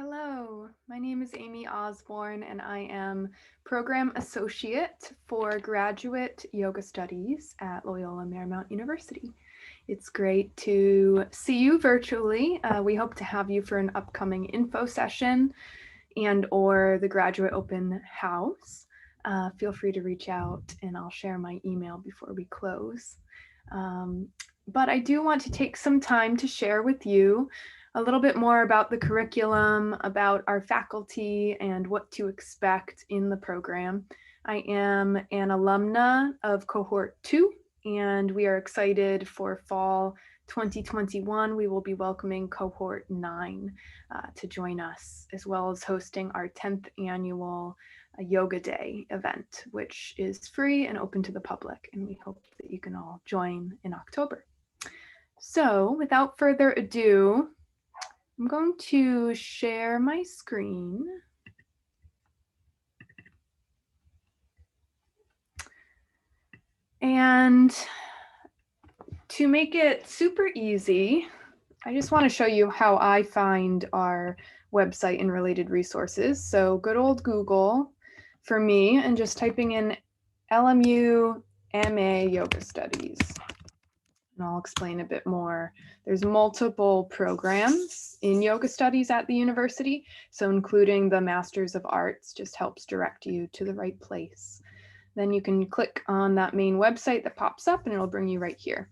Hello, my name is Amy Osborne and I am Program Associate for Graduate Yoga Studies at Loyola Marymount University. It's great to see you virtually. We hope to have you for an upcoming info session and or the Graduate Open House. Feel free to reach out and I'll share my email before we close. But I do want to take some time to share with you a little bit more about the curriculum, about our faculty, and what to expect in the program. I am an alumna of Cohort 2, and we are excited for fall 2021. We will be welcoming Cohort 9 to join us, as well as hosting our 10th annual Yoga Day event, which is free and open to the public, and we hope that you can all join in October. So without further ado, I'm going to share my screen. And to make it super easy, I just want to show you how I find our website and related resources. So good old Google for me, and just typing in LMU MA Yoga Studies. And I'll explain a bit more. There's multiple programs in yoga studies at the university, so including the Masters of Arts just helps direct you to the right place. Then you can click on that main website that pops up and it'll bring you right here.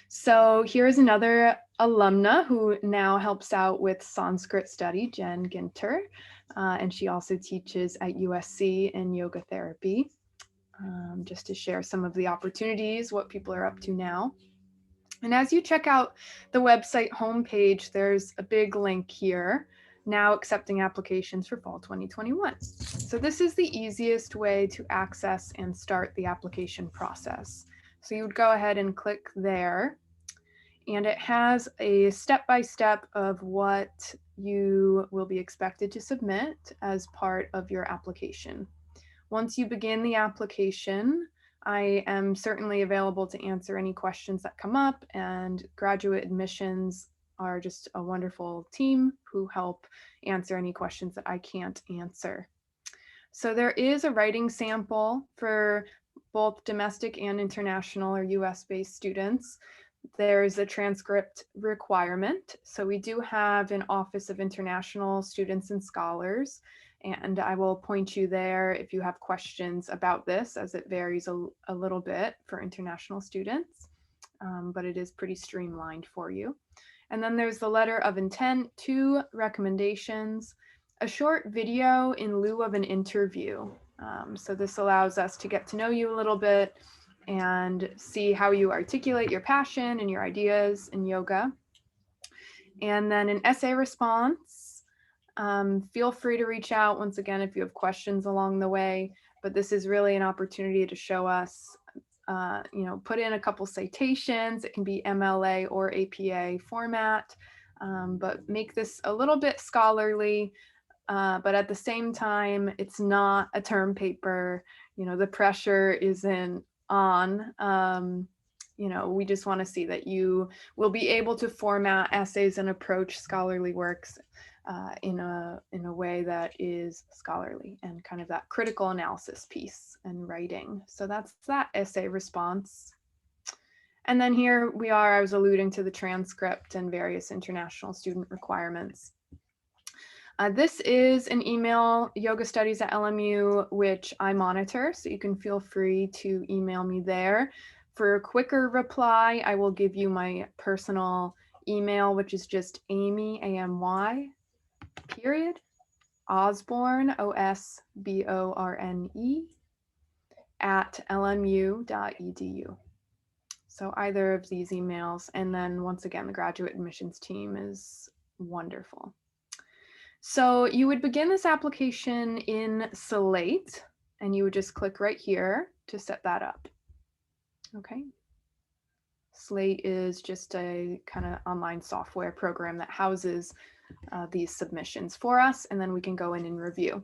So here's another alumna who now helps out with Sanskrit study, Jen Ginter, and she also teaches at USC in yoga therapy. Just to share some of the opportunities, what people are up to now. And as you check out the website homepage, there's a big link here, now accepting applications for fall 2021. So this is the easiest way to access and start the application process. So you would go ahead and click there, and it has a step-by-step of what you will be expected to submit as part of your application. Once you begin the application, I am certainly available to answer any questions that come up, and graduate admissions are just a wonderful team who help answer any questions that I can't answer. So there is a writing sample for both domestic and international or US-based students. There's a transcript requirement. So we do have an Office of International Students and Scholars, and I will point you there if you have questions about this, as it varies a little bit for international students, but it is pretty streamlined for you. And then there's the letter of intent, 2 recommendations, a short video in lieu of an interview. So this allows us to get to know you a little bit and see how you articulate your passion and your ideas in yoga. And then an essay response. Feel free to reach out once again if you have questions along the way, but this is really an opportunity to show us, put in a couple citations. It can be MLA or APA format, but make this a little bit scholarly, but at the same time, it's not a term paper. The pressure isn't on. We just want to see that you will be able to format essays and approach scholarly works in a way that is scholarly and kind of that critical analysis piece and writing. So that's that essay response. And then here we are, I was alluding to the transcript and various international student requirements. This is an email, Yoga Studies at LMU, which I monitor, so you can feel free to email me there. For a quicker reply, I will give you my personal email, which is just Amy, A-M-Y, period, Osborne, O-S-B-O-R-N-E, at LMU.edu. So either of these emails, and then once again, the graduate admissions team is wonderful. So you would begin this application in Slate, and you would just click right here to set that up. Okay. Slate is just a kind of online software program that houses these submissions for us, and then we can go in and review.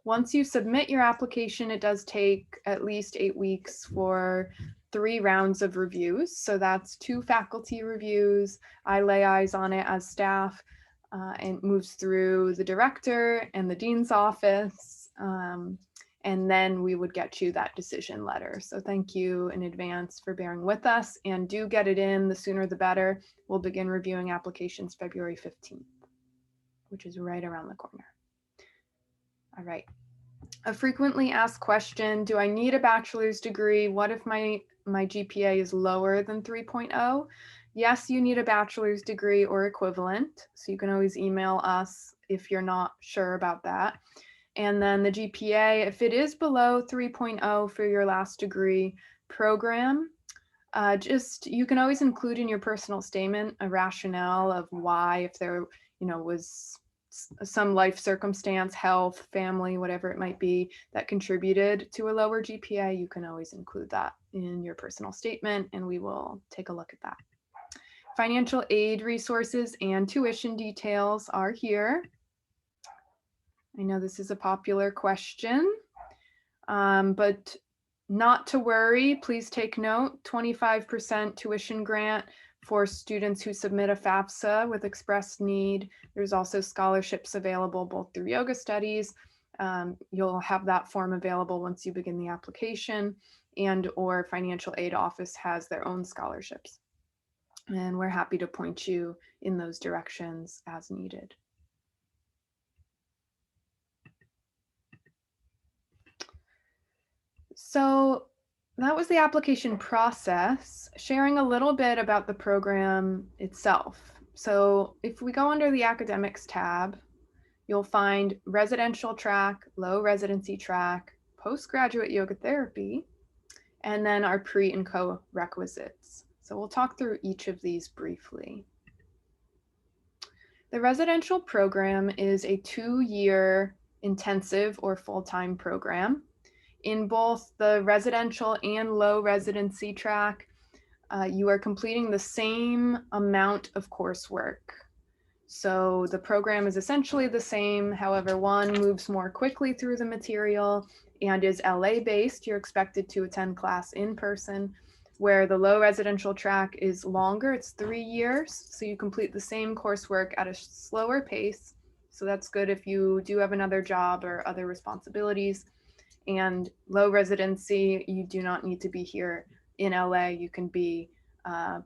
Once you submit your application, it does take at least 8 weeks for 3 rounds of reviews. So that's 2 faculty reviews. I lay eyes on it as staff. and moves through the director and the dean's office. And then we would get you that decision letter. So thank you in advance for bearing with us, and do get it in. The sooner the better. We'll begin reviewing applications February 15th, which is right around the corner. All right. A frequently asked question: do I need a bachelor's degree? What if my GPA is lower than 3.0? Yes, you need a bachelor's degree or equivalent. So you can always email us if you're not sure about that. And then the GPA, if it is below 3.0 for your last degree program, you can always include in your personal statement a rationale of why, if there was some life circumstance, health, family, whatever it might be, that contributed to a lower GPA, you can always include that in your personal statement, and we will take a look at that. Financial aid resources and tuition details are here. I know this is a popular question, but not to worry. Please take note: 25% tuition grant for students who submit a FAFSA with express need. There's also scholarships available both through yoga studies. You'll have that form available once you begin the application, and or financial aid office has their own scholarships. And we're happy to point you in those directions as needed. So that was the application process, sharing a little bit about the program itself. So if we go under the academics tab, you'll find residential track, low residency track, postgraduate yoga therapy, and then our pre and co-requisites. So we'll talk through each of these briefly. The residential program is a 2-year intensive or full-time program. In both the residential and low residency track, you are completing the same amount of coursework. So the program is essentially the same. However, one moves more quickly through the material and is LA based. You're expected to attend class in person, where the low residential track is longer. It's 3 years. So you complete the same coursework at a slower pace. So that's good if you do have another job or other responsibilities. And low residency, you do not need to be here in LA. You can be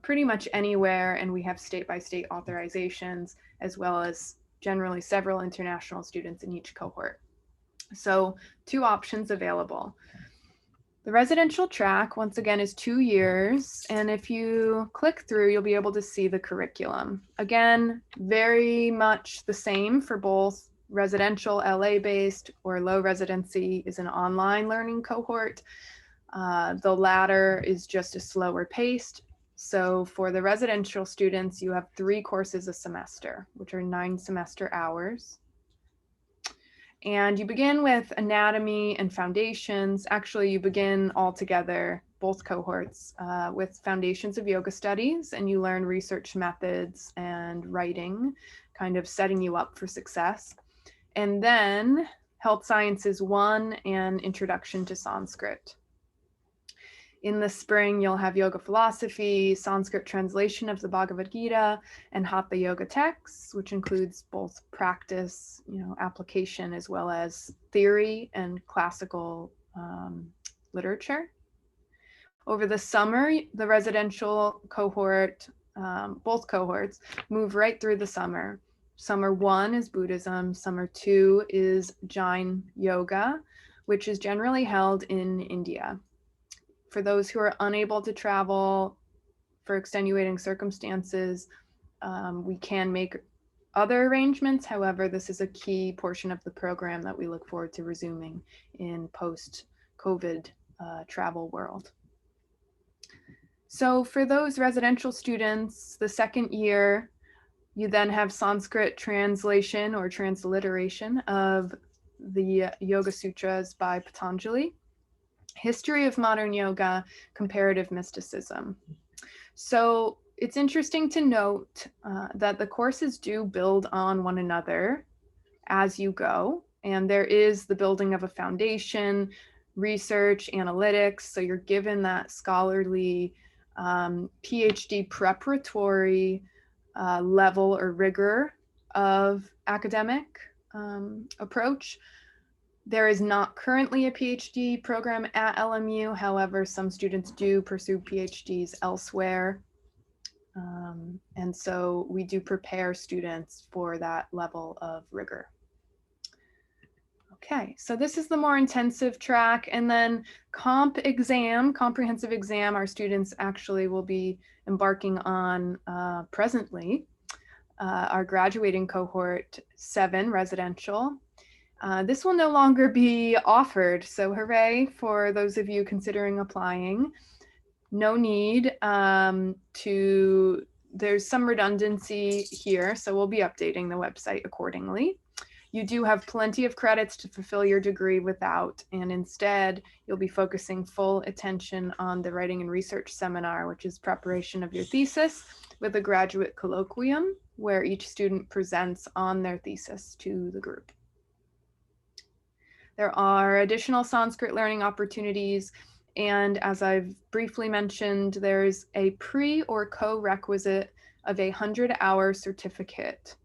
pretty much anywhere, and we have state-by-state authorizations, as well as generally several international students in each cohort. So 2 options available. The residential track, once again, is 2 years, and if you click through, you'll be able to see the curriculum. Again, very much the same for both. Residential, LA-based, or low residency is an online learning cohort. The latter is just a slower paced. So for the residential students, you have 3 courses a semester, which are 9 semester hours. And you begin with anatomy and foundations. Actually, you begin all together, both cohorts, with foundations of yoga studies, and you learn research methods and writing, kind of setting you up for success. And then Health Sciences 1 and Introduction to Sanskrit. In the spring, you'll have yoga philosophy, Sanskrit translation of the Bhagavad Gita, and Hatha yoga texts, which includes both practice, application, as well as theory and classical literature. Over the summer, the residential cohort, both cohorts, move right through the summer. Summer 1 is Buddhism. Summer 2 is Jain yoga, which is generally held in India. For those who are unable to travel for extenuating circumstances, we can make other arrangements. However, this is a key portion of the program that we look forward to resuming in post-COVID travel world. So for those residential students, the second year, you then have Sanskrit translation or transliteration of the Yoga Sutras by Patanjali, History of Modern Yoga, Comparative Mysticism. So it's interesting to note that the courses do build on one another as you go, and there is the building of a foundation, research, analytics, so you're given that scholarly PhD preparatory level or rigor of academic approach. There is not currently a PhD program at LMU. However, some students do pursue PhDs elsewhere. And so we do prepare students for that level of rigor. Okay, so this is the more intensive track, and then comprehensive exam, our students actually will be embarking on presently, our graduating cohort 7 residential. This will no longer be offered, so hooray for those of you considering applying. No need there's some redundancy here, so we'll be updating the website accordingly. You do have plenty of credits to fulfill your degree without, and instead you'll be focusing full attention on the writing and research seminar, which is preparation of your thesis, with a graduate colloquium where each student presents on their thesis to the group. There are additional Sanskrit learning opportunities, and as I've briefly mentioned, there's a pre or co-requisite of a 100-hour certificate.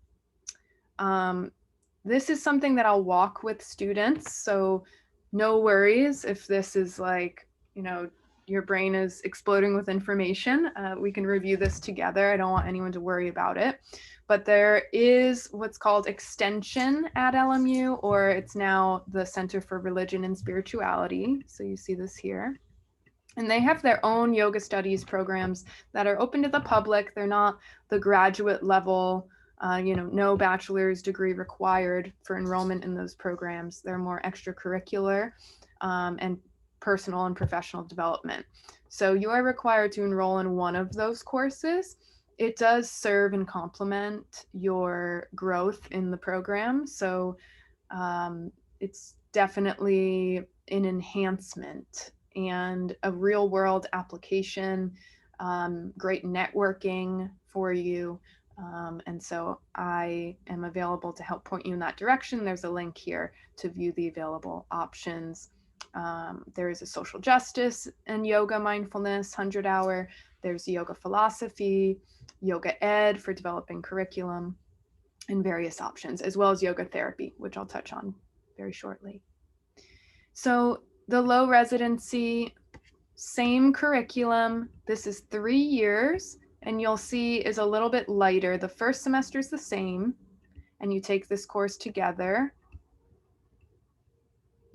This is something that I'll walk with students, so no worries if this is like, your brain is exploding with information. We can review this together. I don't want anyone to worry about it. But there is what's called extension at LMU, or it's now the Center for Religion and Spirituality. So you see this here. And they have their own yoga studies programs that are open to the public. They're not the graduate level, no bachelor's degree required for enrollment in those programs. They're more extracurricular and personal and professional development. So you are required to enroll in one of those courses. It does serve and complement your growth in the program. So it's definitely an enhancement and a real world application, great networking for you. And so I am available to help point you in that direction. There's a link here to view the available options. There is a social justice and yoga mindfulness 100-hour. There's yoga philosophy, yoga ed for developing curriculum, and various options, as well as yoga therapy, which I'll touch on very shortly. So the low residency, same curriculum. This is 3 years, and you'll see is a little bit lighter. The first semester is the same, and you take this course together.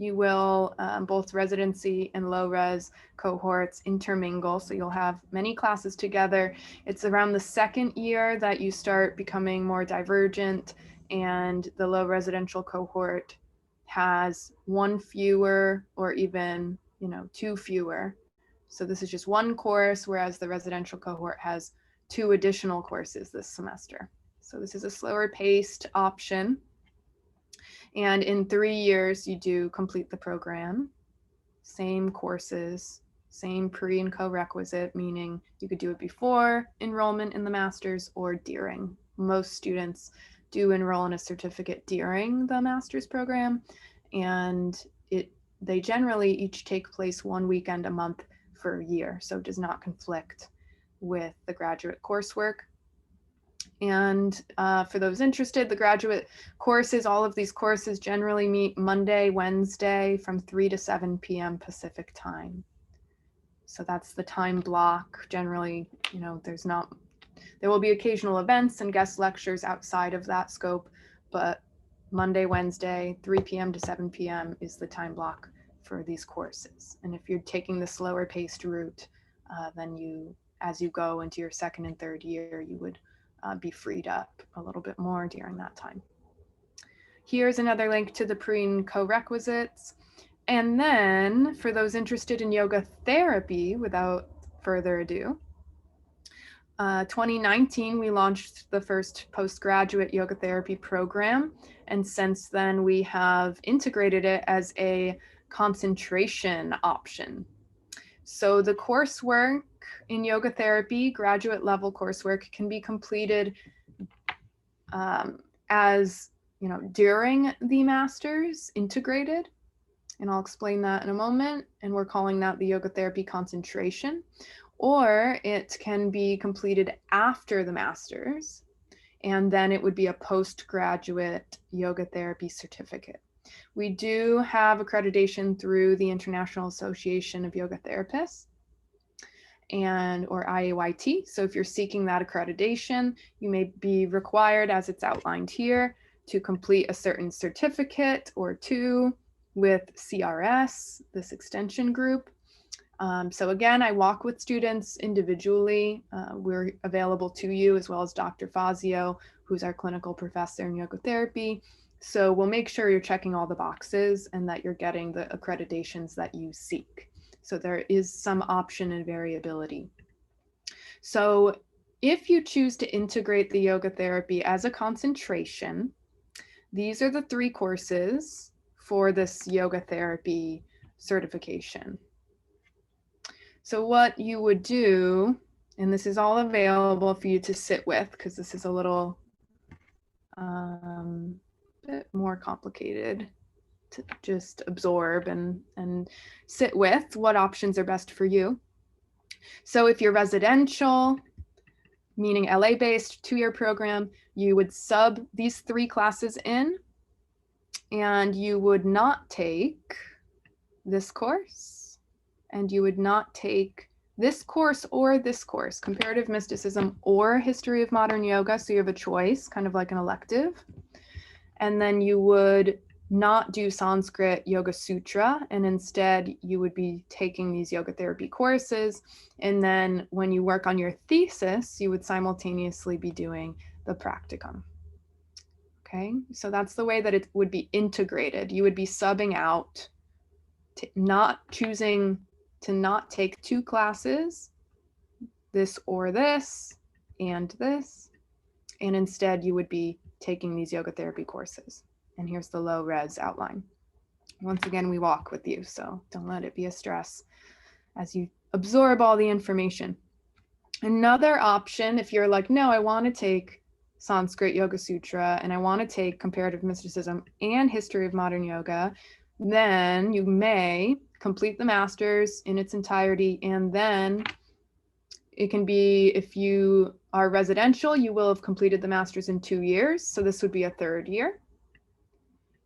You will, both residency and low res cohorts intermingle, so you'll have many classes together. It's around the second year that you start becoming more divergent, and the low residential cohort has 1 fewer or even 2 fewer. So this is just 1 course, whereas the residential cohort has 2 additional courses this semester. So this is a slower paced option. And in 3 years, you do complete the program, same courses, same pre and co-requisite, meaning you could do it before enrollment in the master's or during. Most students do enroll in a certificate during the master's program, and they generally each take place 1 weekend a month for a year, so it does not conflict with the graduate coursework. And for those interested, the graduate courses, all of these courses generally meet Monday, Wednesday from 3 to 7 p.m. Pacific time. So that's the time block. Generally, there will be occasional events and guest lectures outside of that scope, but Monday, Wednesday, 3 p.m. to 7 p.m. is the time block for these courses. And if you're taking the slower paced route, then as you go into your second and third year, you would be freed up a little bit more during that time. Here's another link to the pre and co-requisites. And then for those interested in yoga therapy, without further ado, 2019, we launched the first postgraduate yoga therapy program. And since then, we have integrated it as a concentration option. So the coursework in yoga therapy, graduate level coursework, can be completed during the master's integrated. And I'll explain that in a moment. And we're calling that the yoga therapy concentration. Or it can be completed after the master's and then it would be a postgraduate yoga therapy certificate. We do have accreditation through the International Association of Yoga Therapists or IAYT. So if you're seeking that accreditation, you may be required, as it's outlined here, to complete a certain certificate or two with CRS, this extension group. So again, I walk with students individually. We're available to you, as well as Dr. Fazio, who's our clinical professor in yoga therapy. So we'll make sure you're checking all the boxes and that you're getting the accreditations that you seek. So there is some option and variability. So if you choose to integrate the yoga therapy as a concentration, these are the 3 courses for this yoga therapy certification. So what you would do, and this is all available for you to sit with, because this is a little bit more complicated to just absorb and sit with what options are best for you. So if you're residential, meaning LA-based 2-year program, you would sub these 3 classes in, and you would not take this course, and you would not take this course or this course, comparative mysticism or history of modern yoga. So you have a choice, kind of like an elective. And then you would not do Sanskrit Yoga Sutra, and instead you would be taking these yoga therapy courses. And then when you work on your thesis, you would simultaneously be doing the practicum. Okay, so that's the way that it would be integrated. You would be subbing out, not choosing to not take 2 classes, this or this, and this, and instead you would be taking these yoga therapy courses. And here's the low res outline. Once again, we walk with you, so don't let it be a stress as you absorb all the information. Another option, if you're like, no, I want to take Sanskrit Yoga Sutra and I want to take comparative mysticism and history of modern yoga, then you may complete the master's in its entirety, and then it can be, if you are residential, you will have completed the master's in 2 years, so this would be a 3rd year.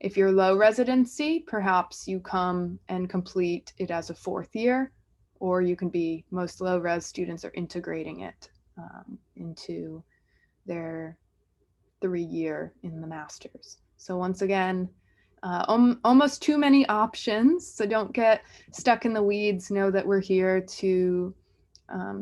If you're low residency, perhaps you come and complete it as a 4th year, or you can be, most low res students are integrating it into their 3-year in the master's. So once again, almost too many options, so don't get stuck in the weeds. Know that we're here to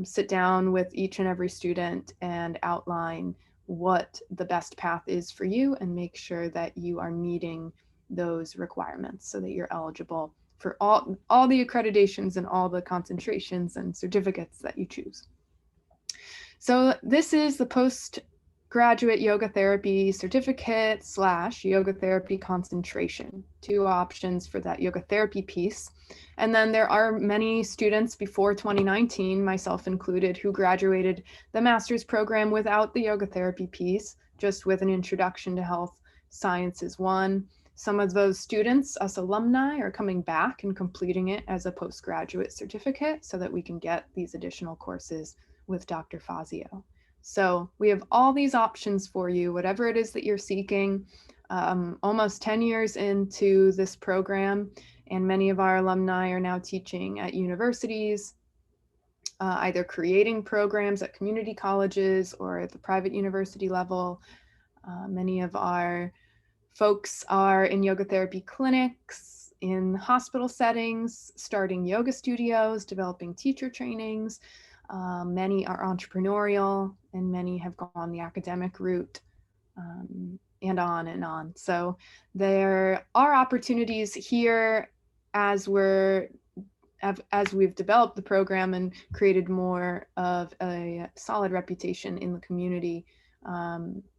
sit down with each and every student and outline what the best path is for you and make sure that you are meeting those requirements so that you're eligible for all the accreditations and all the concentrations and certificates that you choose. So this is the postgraduate yoga therapy certificate / yoga therapy concentration, 2 options for that yoga therapy piece. And then there are many students before 2019, myself included, who graduated the master's program without the yoga therapy piece, just with an introduction to health sciences 1. Some of those students, us alumni, are coming back and completing it as a postgraduate certificate so that we can get these additional courses with Dr. Fazio. So we have all these options for you, whatever it is that you're seeking. Almost 10 years into this program, and many of our alumni are now teaching at universities, either creating programs at community colleges or at the private university level. Many of our folks are in yoga therapy clinics, in hospital settings, starting yoga studios, developing teacher trainings. Many are entrepreneurial, and many have gone the academic route, and on and on. So there are opportunities here as we've developed the program and created more of a solid reputation in the community.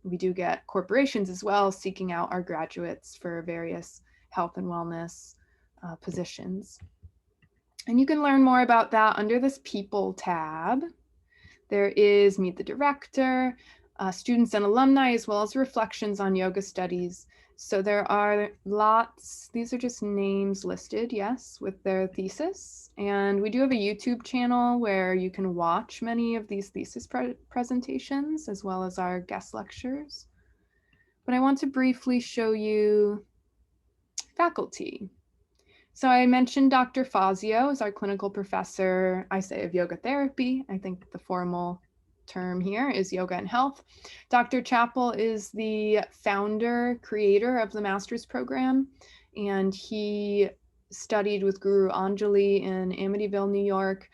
We do get corporations as well seeking out our graduates for various health and wellness positions. And you can learn more about that under this People tab. There is Meet the Director, students and alumni, as well as reflections on yoga studies. So there are lots, these are just names listed, yes, with their thesis. And we do have a YouTube channel where you can watch many of these thesis presentations as well as our guest lectures. But I want to briefly show you faculty. So I mentioned Dr. Fazio is our clinical professor, I say, of yoga therapy. I think the formal term here is yoga and health. Dr. Chappell is the founder, creator of the master's program, and he studied with Guru Anjali in Amityville, New York,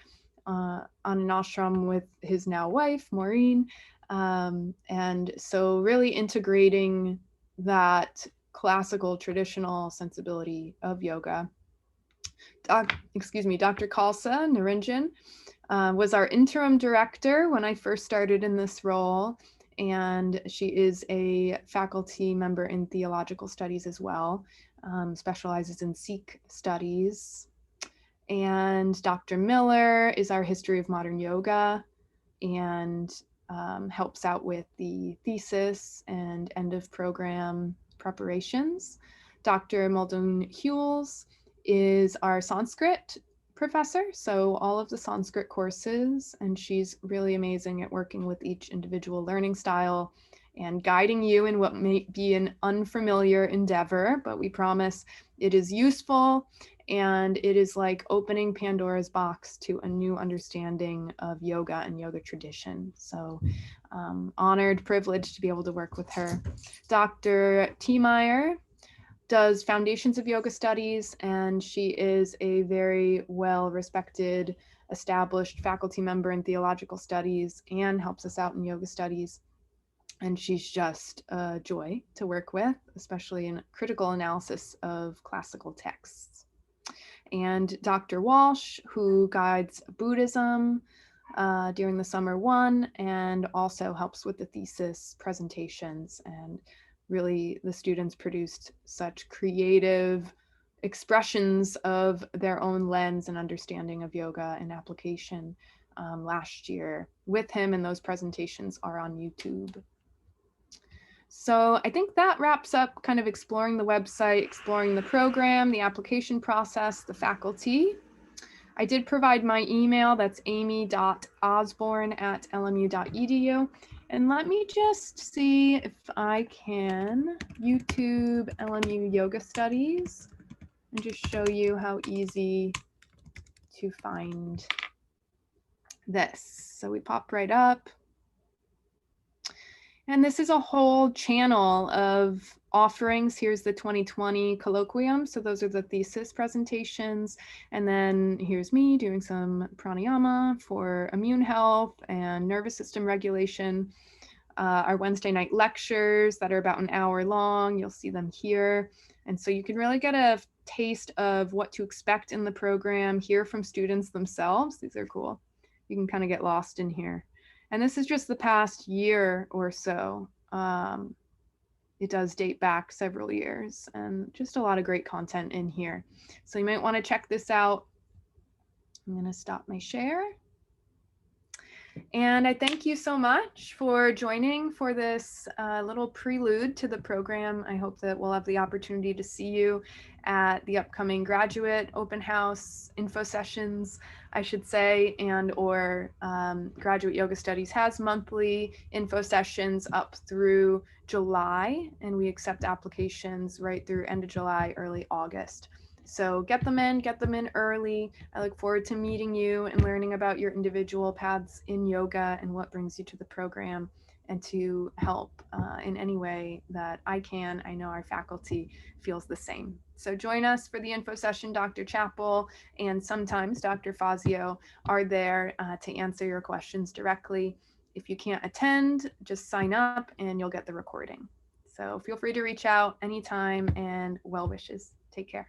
on an ashram with his now wife, Maureen. And so really integrating that classical traditional sensibility of yoga. Dr. Khalsa Naranjan was our interim director when I first started in this role, and she is a faculty member in theological studies as well, specializes in Sikh studies. And Dr. Miller is our history of modern yoga and helps out with the thesis and end of program preparations. Dr. Muldoon Hewells is our Sanskrit professor, so all of the Sanskrit courses, and she's really amazing at working with each individual learning style and guiding you in what may be an unfamiliar endeavor, but we promise it is useful, and it is like opening Pandora's box to a new understanding of yoga and yoga tradition. So honored, privileged to be able to work with her. Dr. T. Meyer does Foundations of Yoga Studies, and she is a very well-respected, established faculty member in theological studies and helps us out in yoga studies. And she's just a joy to work with, especially in critical analysis of classical texts. And Dr. Walsh, who guides Buddhism during the summer one and also helps with the thesis presentations. And really, the students produced such creative expressions of their own lens and understanding of yoga and application last year with him, and those presentations are on YouTube. So I think that wraps up kind of exploring the website, exploring the program, the application process, the faculty. I did provide my email, that's amy.osborne@lmu.edu. And let me just see if I can YouTube LMU Yoga Studies and just show you how easy to find this. So we pop right up. And this is a whole channel of offerings. Here's the 2020 colloquium. So those are the thesis presentations. And then here's me doing some pranayama for immune health and nervous system regulation. Our Wednesday night lectures that are about an hour long, you'll see them here. And so you can really get a taste of what to expect in the program, hear from students themselves. These are cool. You can kind of get lost in here. And this is just the past year or so. It does date back several years, and just a lot of great content in here. So you might want to check this out. I'm going to stop my share. And I thank you so much for joining for this little prelude to the program. I hope that we'll have the opportunity to see you at the upcoming graduate open house info sessions, I should say, and or Graduate Yoga Studies has monthly info sessions up through July, and we accept applications right through end of July, early August. So get them in early. I look forward to meeting you and learning about your individual paths in yoga and what brings you to the program, and to help in any way that I can. I know our faculty feels the same. So join us for the info session. Dr. Chappell and sometimes Dr. Fazio are there to answer your questions directly. If you can't attend, just sign up and you'll get the recording. So feel free to reach out anytime, and well wishes. Take care.